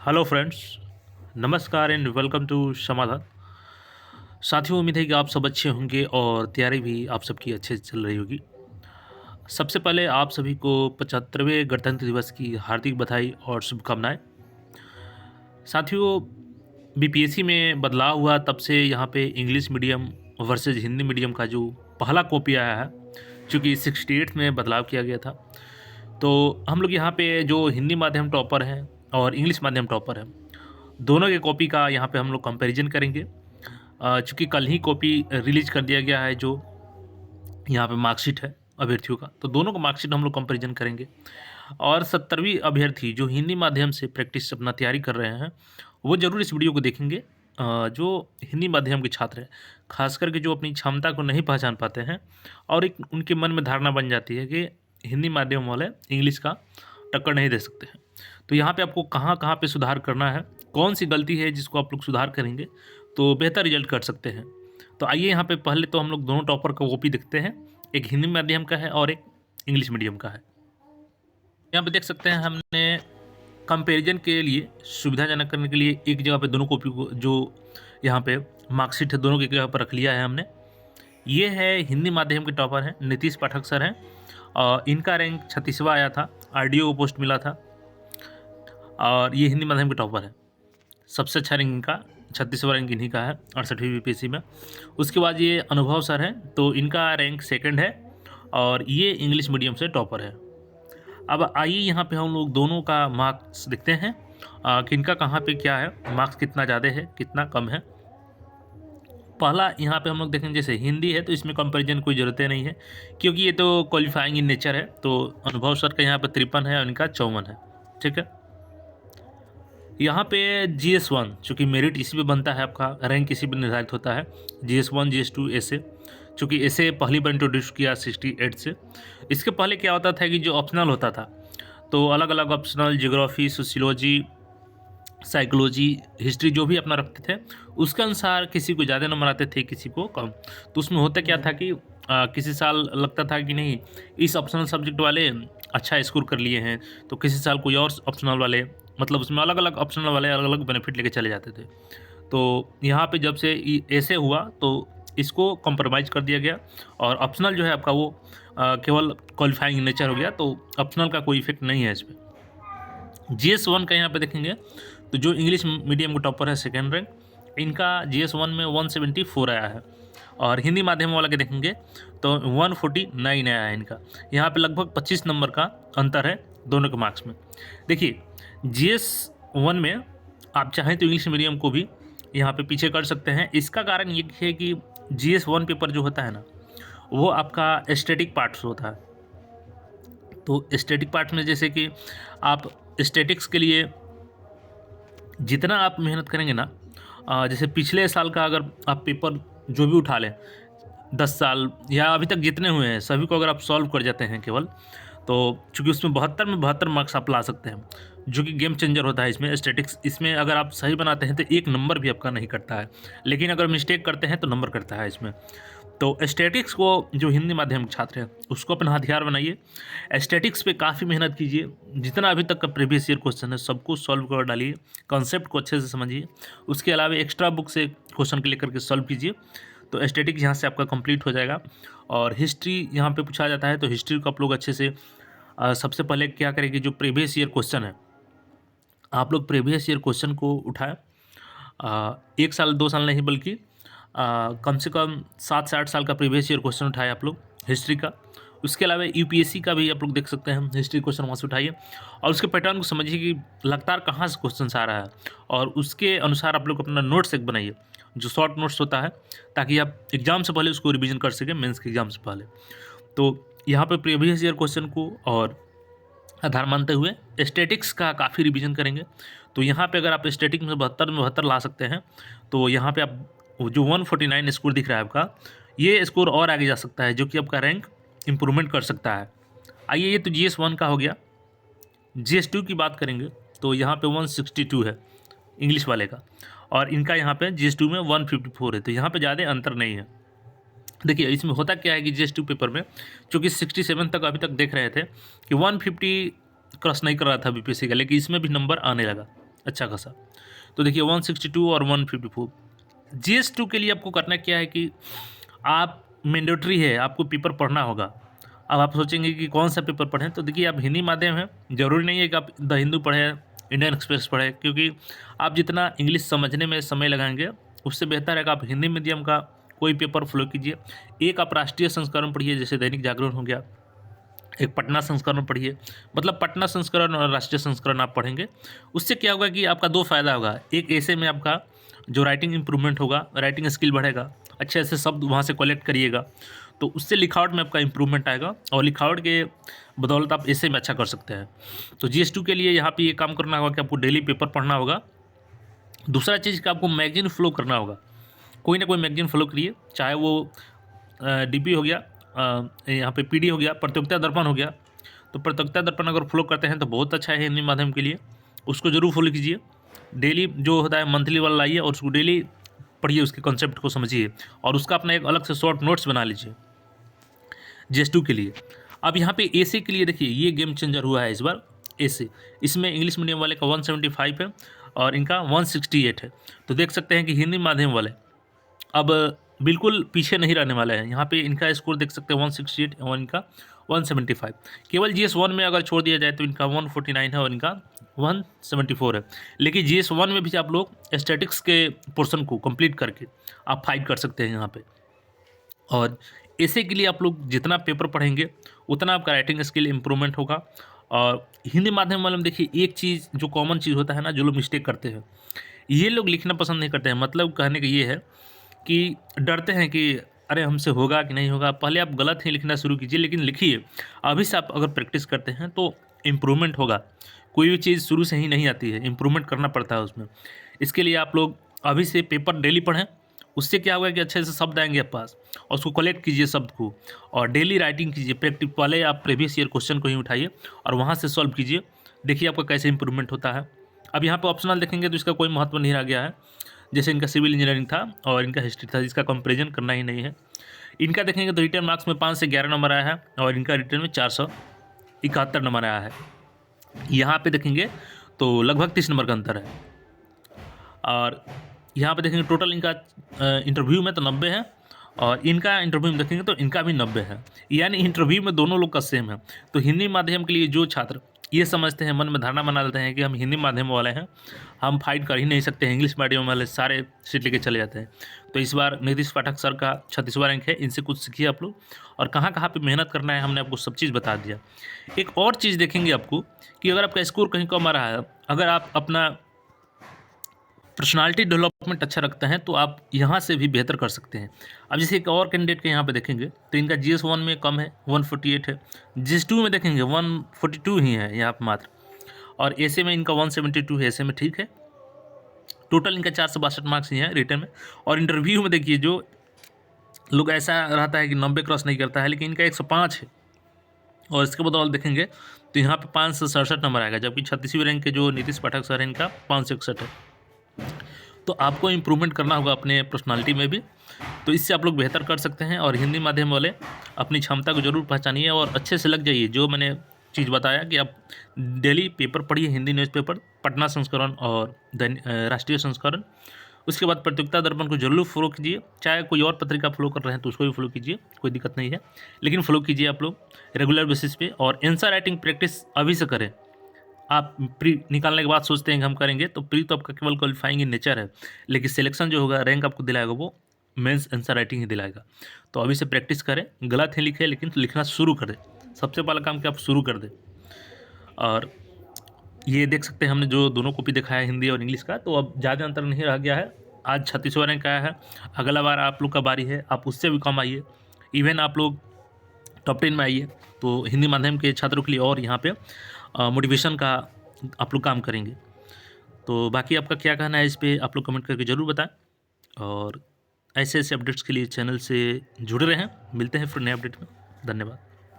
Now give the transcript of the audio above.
Hello friends, नमस्कार and welcome to समाधान। साथियों, उम्मीद है कि आप सब अच्छे होंगे और तैयारी भी आप सबकी अच्छे से चल रही होगी। सबसे पहले आप सभी को 75वें गणतंत्र दिवस की हार्दिक बधाई और शुभकामनाएं। साथियों, बीपीएससी में बदलाव हुआ तब से यहाँ पे English medium versus Hindi medium का जो पहला कॉपी आया है, चूँकि 68 में बदलाव किया गया था। तो हम लोग यहाँ पे जो हिंदी माध्यम टॉपर हैं और इंग्लिश माध्यम टॉपर हैं, दोनों के कॉपी का यहाँ पे हम लोग कंपैरिजन करेंगे। चूँकि कल ही कॉपी रिलीज कर दिया गया है जो यहाँ पे मार्कशीट है अभ्यर्थियों का, तो दोनों का मार्कशीट हम लोग कंपैरिजन करेंगे। और 70वीं अभ्यर्थी जो हिंदी माध्यम से प्रैक्टिस अपना तैयारी कर रहे हैं, वो ज़रूर इस वीडियो को देखेंगे। जो हिंदी माध्यम के छात्र हैं, खास करके जो अपनी क्षमता को नहीं पहचान पाते हैं और एक उनके मन में धारणा बन जाती है कि हिंदी माध्यम वाले इंग्लिश का टक्कर नहीं दे सकते हैं। तो यहाँ पे आपको कहाँ कहाँ पे सुधार करना है, कौन सी गलती है जिसको आप लोग सुधार करेंगे तो बेहतर रिजल्ट कर सकते हैं। तो आइए यहाँ पे पहले तो हम लोग दोनों टॉपर का कॉपी देखते हैं। एक हिंदी माध्यम का है और एक इंग्लिश मीडियम का है। यहाँ पे देख सकते हैं हमने कंपैरिजन के लिए सुविधाजनक करने के लिए एक जगह पे दोनों कॉपी को जो यहाँ पे मार्कशीट है दोनों की जगह पर रख लिया है हमने। ये है हिंदी माध्यम के टॉपर हैं, नीतीश पाठक सर हैं और इनका रैंक 36वां आया था, आरडीओ को पोस्ट मिला था और ये हिंदी माध्यम के टॉपर है। सबसे अच्छा रैंक इनका 36वां रैंक इन्हीं का है 68वीं बीपीएससी में। उसके बाद ये अनुभव सर हैं, तो इनका रैंक सेकंड है और ये इंग्लिश मीडियम से टॉपर है। अब आइए यहाँ पे हम लोग दोनों का मार्क्स देखते हैं कि इनका कहाँ पे क्या है, मार्क्स कितना ज़्यादा है कितना कम है। पहला यहाँ पे हम लोग देखेंगे, जैसे हिंदी है तो इसमें कंपैरिजन कोई ज़रूरत नहीं है क्योंकि ये तो क्वालिफाइंग इन नेचर है। तो अनुभव सर का यहाँ पे 53 है और इनका 54 है। ठीक है, यहाँ पे GS1 चूँकि मेरिट इसी पे बनता है, आपका रैंक इसी पे निर्धारित होता है। GS1 GS2 ऐसे, चूँकि ऐसे पहली बार इंट्रोड्यूस किया 68 से। इसके पहले क्या होता था कि जो ऑप्शनल होता था, तो अलग अलग optional geography, sociology, psychology, history जो भी अपना रखते थे उसके अनुसार किसी को ज़्यादा नंबर आते थे, किसी को कम। तो उसमें होता क्या था कि किसी साल लगता था कि नहीं इस ऑप्शनल सब्जेक्ट वाले अच्छा स्कोर कर लिए हैं, तो किसी साल कोई और ऑप्शनल वाले, मतलब उसमें अलग अलग ऑप्शनल वाले अलग अलग बेनिफिट लेके चले जाते थे। तो यहाँ पे जब से ऐसे हुआ तो इसको कॉम्प्रोमाइज़ कर दिया गया और ऑप्शनल जो है आपका वो केवल क्वालिफाइंग नेचर हो गया, तो ऑप्शनल का कोई इफेक्ट नहीं है इस पर। GS1 का यहाँ पे देखेंगे तो जो इंग्लिश मीडियम का टॉपर है सेकेंड रैंक, इनका GS1 में 174 आया है और हिंदी माध्यम वाला के देखेंगे तो 149 आया है इनका। यहाँ पे लगभग 25 नंबर का अंतर है दोनों के मार्क्स में। देखिए, GS1 में आप चाहें तो इंग्लिश मीडियम को भी यहाँ पे पीछे कर सकते हैं। इसका कारण ये है कि GS1 पेपर जो होता है ना, वो आपका स्टैटिक पार्ट्स होता है। तो स्टैटिक पार्ट में जैसे कि आप स्टैटिक्स के लिए जितना आप मेहनत करेंगे ना, जैसे पिछले साल का अगर आप पेपर जो भी उठा लें 10 साल या अभी तक जितने हुए हैं सभी को अगर आप सॉल्व कर जाते हैं केवल, तो चूँकि उसमें 72 में 72 मार्क्स आप ला सकते हैं, जो कि गेम चेंजर होता है इसमें स्टैटिक्स। इसमें अगर आप सही बनाते हैं तो एक नंबर भी आपका नहीं कटता है, लेकिन अगर मिस्टेक करते हैं तो नंबर कटता है इसमें। तो स्टैटिक्स को जो हिंदी माध्यम के छात्र हैं उसको अपना हथियार बनाइए, स्टैटिक्स पे काफ़ी मेहनत कीजिए, जितना अभी तक का प्रीवियस ईयर क्वेश्चन है सबको सॉल्व कर डालिए, कॉन्सेप्ट को अच्छे से समझिए। उसके अलावा एक्स्ट्रा बुक से क्वेश्चन को लेकर के सॉल्व कीजिए, तो स्टैटिक्स यहाँ से आपका कंप्लीट हो जाएगा। और हिस्ट्री यहाँ पे पूछा जाता है तो हिस्ट्री को आप लोग अच्छे से सबसे पहले क्या करेंगे, जो प्रीवियस ईयर क्वेश्चन है आप लोग प्रीवियस ईयर क्वेश्चन को उठाएं। 1 साल 2 साल नहीं बल्कि कम से कम 7 से 8 साल का प्रीवियस ईयर क्वेश्चन उठाए आप लोग हिस्ट्री का। उसके अलावा यूपीएससी का भी आप लोग देख सकते हैं, हिस्ट्री क्वेश्चन वहाँ से उठाइए और उसके पैटर्न को समझिए कि लगातार कहाँ से क्वेश्चन आ रहा है, और उसके अनुसार आप लोग अपना नोट्स एक बनाइए जो शॉर्ट नोट्स होता है, ताकि आप एग्ज़ाम से पहले उसको रिवीजन कर सकें मेंस के एग्ज़ाम से पहले। तो यहाँ पे प्रीवियस ईयर क्वेश्चन को और आधार मानते हुए स्टैटिक्स का काफ़ी रिवीजन करेंगे। तो यहाँ पे अगर आप स्टैटिक में 72 ला सकते हैं तो यहाँ पे आप जो 149 स्कोर दिख रहा है आपका, ये स्कोर और आगे जा सकता है, जो कि आपका रैंक इम्प्रूवमेंट कर सकता है। आइए, ये तो GS1 का हो गया। GS2 की बात करेंगे तो यहाँ पे 162 है इंग्लिश वाले का, और इनका यहाँ पे GS2 में 154 है, तो यहाँ पे ज़्यादा अंतर नहीं है। देखिए, इसमें होता क्या है कि GS2 पेपर में चूँकि 67 तक अभी तक देख रहे थे कि 150 क्रॉस नहीं कर रहा था बीपीएससी का, लेकिन इसमें भी नंबर आने लगा। अच्छा खासा। तो देखिए 162 और 154। GS2 के लिए आपको करना क्या है कि आप मैंडेटरी है, आपको पेपर पढ़ना होगा। अब आप सोचेंगे कि कौन सा पेपर पढ़ें, तो देखिए आप हिंदी माध्यम है, ज़रूरी नहीं है कि आप द हिंदू पढ़ें, इंडियन एक्सप्रेस पढ़ें, क्योंकि आप जितना इंग्लिश समझने में समय लगाएंगे उससे बेहतर है कि आप हिंदी मीडियम का कोई पेपर फॉलो कीजिए। एक आप राष्ट्रीय संस्करण पढ़िए, जैसे दैनिक जागरण हो गया, एक पटना संस्करण पढ़िए। मतलब पटना संस्करण और राष्ट्रीय संस्करण आप पढ़ेंगे, उससे क्या होगा कि आपका दो फायदा होगा। एक, ऐसे में आपका जो राइटिंग इंप्रूवमेंट होगा, राइटिंग स्किल बढ़ेगा, अच्छे ऐसे शब्द वहाँ से कलेक्ट करिएगा, तो उससे लिखावट में आपका इंप्रूवमेंट आएगा और लिखावट के बदौलत आप ऐसे में अच्छा कर सकते हैं। तो GS2 के लिए यहाँ पे ये काम करना होगा कि आपको डेली पेपर पढ़ना होगा। दूसरा चीज़ कि आपको मैगजीन फॉलो करना होगा, कोई ना कोई मैगजीन फॉलो करिए, चाहे वो DP हो गया, यहाँ पे PD हो गया, प्रतियोगिता दर्पण हो गया। तो प्रतियोगिता दर्पण अगर फॉलो करते हैं तो बहुत अच्छा है हिंदी माध्यम के लिए, उसको जरूर फॉलो कीजिए। डेली जो होता है मंथली वाला लाइए और उसको डेली पढ़िए, उसके कॉन्सेप्ट को समझिए और उसका अपना एक अलग से शॉर्ट नोट्स बना लीजिए GS2 के लिए। अब यहाँ पे AC के लिए देखिए ये गेम चेंजर हुआ है इस बार। AC इसमें इंग्लिश मीडियम वाले का 175 है और इनका 168 है। तो देख सकते हैं कि हिंदी माध्यम वाले अब बिल्कुल पीछे नहीं रहने वाले हैं। यहाँ पे इनका स्कोर देख सकते हैं 168 और इनका 175। केवल GS1 में अगर छोड़ दिया जाए तो इनका 149 है और इनका 174 है। लेकिन GS1 में भी आप लोग स्टैटिक्स के पोर्शन को कंप्लीट करके आप फाइट कर सकते हैं यहाँ पे। और ऐसे के लिए आप लोग जितना पेपर पढ़ेंगे उतना आपका राइटिंग स्किल इम्प्रूवमेंट होगा। और हिंदी माध्यम वाले में देखिए एक चीज़ जो कॉमन चीज़ होता है ना, जो लोग मिस्टेक करते हैं, ये लोग लिखना पसंद नहीं करते हैं। मतलब कहने का ये है कि डरते हैं कि अरे हमसे होगा कि नहीं होगा। पहले आप गलत ही लिखना शुरू कीजिए, लेकिन लिखिए। अभी से आप अगर प्रैक्टिस करते हैं तो इम्प्रूवमेंट होगा। कोई भी चीज़ शुरू से ही नहीं आती है, इम्प्रूवमेंट करना पड़ता है उसमें। इसके लिए आप लोग अभी से पेपर डेली पढ़ें, उससे क्या होगा कि अच्छे से शब्द आएंगे आप पास और उसको कलेक्ट कीजिए शब्द को और डेली राइटिंग कीजिए। प्रैक्टिस पहले आप प्रीवियस ईयर क्वेश्चन को ही उठाइए और वहाँ से सॉल्व कीजिए, देखिए आपका कैसे इंप्रूवमेंट होता है। अब यहाँ पर ऑप्शनल देखेंगे तो इसका कोई महत्व नहीं रह गया है। जैसे इनका सिविल इंजीनियरिंग था और इनका हिस्ट्री था, इसका कंपेरिजन करना ही नहीं है। इनका देखेंगे तो रिटर्न मार्क्स में 5 से 11 नंबर आया है और इनका रिटर्न में 471 नंबर आया है। यहाँ पे देखेंगे तो लगभग 30 नंबर का अंतर है। और यहाँ पे देखेंगे टोटल इनका इंटरव्यू में तो 90 है और इनका इंटरव्यू में देखेंगे तो इनका भी 90 है, यानी इंटरव्यू में दोनों लोग का सेम है। तो हिंदी माध्यम के लिए जो छात्र ये समझते हैं, मन में धारणा बना लेते हैं कि हम हिंदी माध्यम वाले हैं, हम फाइट कर ही नहीं सकते हैं, इंग्लिश मीडियम वाले सारे सीट लेके चले जाते हैं। तो इस बार नीतीश पाठक सर का 36वां रैंक है, इनसे कुछ सीखिए आप लोग और कहाँ कहाँ पे मेहनत करना है हमने आपको सब चीज़ बता दिया। एक और चीज़ देखेंगे आपको कि अगर आपका स्कोर कहीं कम आ रहा है, अगर आप अपना पर्सनालिटी डेवलपमेंट अच्छा रखते हैं तो आप यहाँ से भी बेहतर कर सकते हैं। अब जैसे एक और कैंडिडेट के यहाँ पे देखेंगे तो इनका GS1 में कम है, 148 है। GS2 में देखेंगे 142 ही है यहाँ पर मात्र, और ऐसे में इनका 172 है, ऐसे में ठीक है। टोटल इनका 462 मार्क्स ही हैं रिटर्न में। और इंटरव्यू में देखिए जो लोग ऐसा रहता है कि 90 क्रॉस नहीं करता है, लेकिन इनका 105 है। और इसके बदौलत देखेंगे तो यहाँ पे 567 नंबर आएगा, जबकि 36वें रैंक के जो नीतीश पाठक सर हैं इनका 561 है। तो आपको इम्प्रूवमेंट करना होगा अपने पर्सनालिटी में भी, तो इससे आप लोग बेहतर कर सकते हैं। और हिंदी माध्यम वाले अपनी क्षमता को जरूर पहचानिए और अच्छे से लग जाइए। जो मैंने चीज़ बताया कि आप डेली पेपर पढ़िए, हिंदी न्यूज़पेपर, पटना संस्करण और राष्ट्रीय संस्करण। उसके बाद प्रतियोगिता दर्पण को जरूर फॉलो कीजिए, चाहे कोई और पत्रिका फॉलो कर रहे हैं तो उसको भी फॉलो कीजिए, कोई दिक्कत नहीं है, लेकिन फॉलो कीजिए आप लोग रेगुलर बेसिस पे। और आंसर राइटिंग प्रैक्टिस अभी से करें। आप प्री निकालने के बाद सोचते हैं कि हम करेंगे, तो प्री तो आपका केवल क्वालिफाइंग इन नेचर है, लेकिन सिलेक्शन जो होगा, रैंक आपको दिलाएगा वो मेंस आंसर राइटिंग ही दिलाएगा। तो अभी से प्रैक्टिस करें, गलत ही लिखे लेकिन लिखना शुरू कर दें। सबसे पहला काम कि आप शुरू कर दें। और ये देख सकते हैं हमने जो दोनों कॉपी दिखाया है हिंदी और इंग्लिश का, तो अब ज़्यादा अंतर नहीं रह गया है। आज 36वां रैंक आया है, अगला बार आप लोग का बारी है, आप उससे भी कम आइए, इवन आप लोग टॉप 10 में आइए। तो हिंदी माध्यम के छात्रों के लिए और यहाँ पे मोटिवेशन का आप लोग काम करेंगे। तो बाकी आपका क्या कहना है इस पर आप लोग कमेंट करके ज़रूर बताएं। और ऐसे ऐसे अपडेट्स के लिए चैनल से जुड़े रहें। मिलते हैं फिर नए अपडेट में। धन्यवाद।